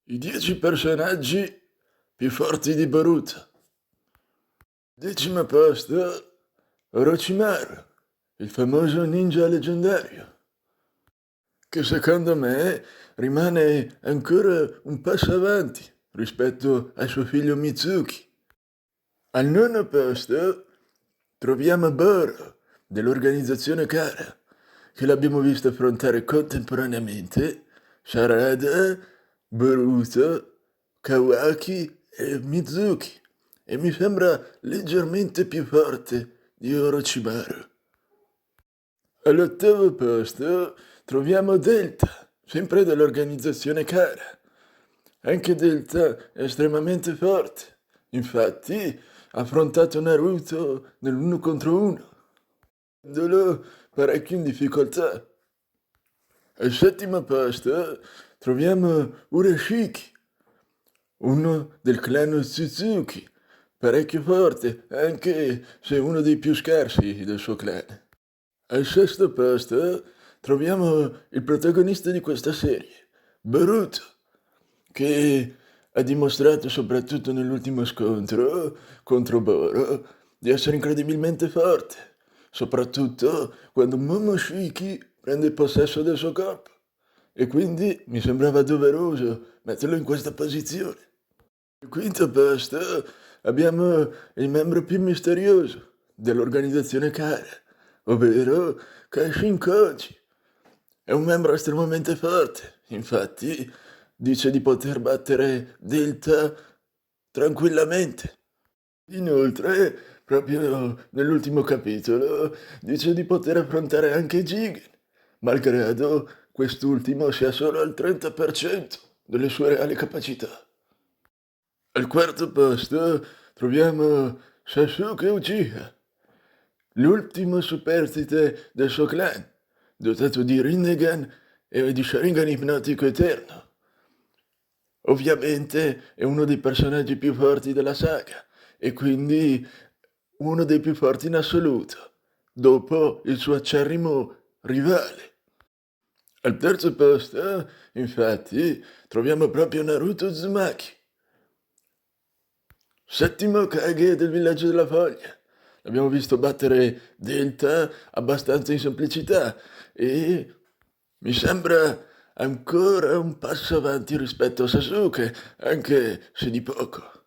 I 10 personaggi più forti di Boruto. Decimo posto, Orochimaru, il famoso ninja leggendario, che secondo me rimane ancora un passo avanti rispetto a suo figlio Mitsuki. Al nono posto troviamo Boro, dell'organizzazione Kara, che l'abbiamo visto affrontare contemporaneamente Sarada, Boruto, Kawaki e Mizuki, e mi sembra leggermente più forte di Orochimaru. All'ottavo posto troviamo Delta, sempre dell'organizzazione Kara. Anche Delta è estremamente forte, infatti ha affrontato Naruto nell'uno contro uno, rendendolo parecchio in difficoltà. Al settimo posto troviamo Urashiki, uno del clan Suzuki, parecchio forte, anche se uno dei più scarsi del suo clan. Al sesto posto troviamo il protagonista di questa serie, Boruto, che ha dimostrato soprattutto nell'ultimo scontro contro Boro di essere incredibilmente forte, soprattutto quando Momoshiki prende possesso del suo corpo, e quindi mi sembrava doveroso metterlo in questa posizione. Al quinto posto abbiamo il membro più misterioso dell'organizzazione Kara, ovvero Kashin Koji. È un membro estremamente forte, infatti dice di poter battere Delta tranquillamente. Inoltre, proprio nell'ultimo capitolo, dice di poter affrontare anche Jigen, malgrado quest'ultimo sia solo al 30% delle sue reali capacità. Al quarto posto troviamo Sasuke Uchiha, l'ultimo superstite del suo clan, dotato di Rinnegan e di Sharingan ipnotico eterno. Ovviamente è uno dei personaggi più forti della saga e quindi uno dei più forti in assoluto, dopo il suo acerrimo rivale. Al terzo posto, infatti, troviamo proprio Naruto Uzumaki, settimo Kage del villaggio della foglia. L'abbiamo visto battere Delta abbastanza in semplicità e mi sembra ancora un passo avanti rispetto a Sasuke, anche se di poco.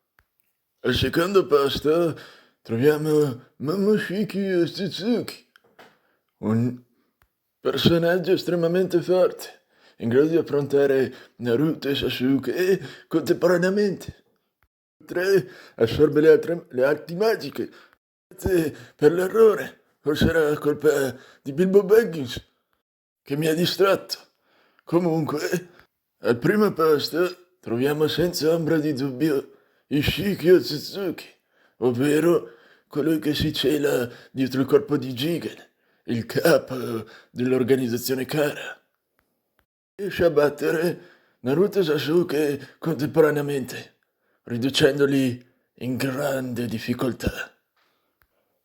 Al secondo posto troviamo Momoshiki Otsutsuki, un personaggio estremamente forte, in grado di affrontare Naruto e Sasuke contemporaneamente. 3 assorbe le arti magiche. Per l'errore, forse era colpa di Bilbo Baggins che mi ha distratto. Comunque, al primo posto troviamo senza ombra di dubbio Ishiki Otsutsuki, ovvero colui che si cela dietro il corpo di Jigen, il capo dell'organizzazione Kara. Riesce a battere Naruto e Sasuke contemporaneamente, riducendoli in grande difficoltà.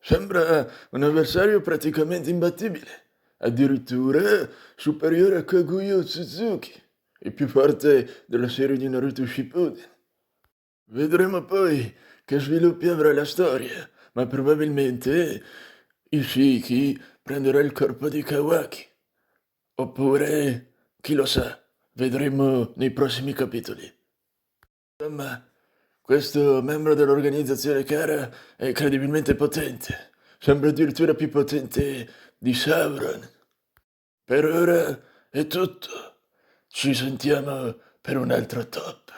Sembra un avversario praticamente imbattibile, addirittura superiore a Kaguya Otsutsuki, il più forte della serie di Naruto Shippuden. Vedremo poi che sviluppi avrà la storia, ma probabilmente Ishiki prenderà il corpo di Kawaki. Oppure, chi lo sa, vedremo nei prossimi capitoli. Insomma, questo membro dell'organizzazione Kara è incredibilmente potente. Sembra addirittura più potente di Sauron. Per ora è tutto. Ci sentiamo per un altro top.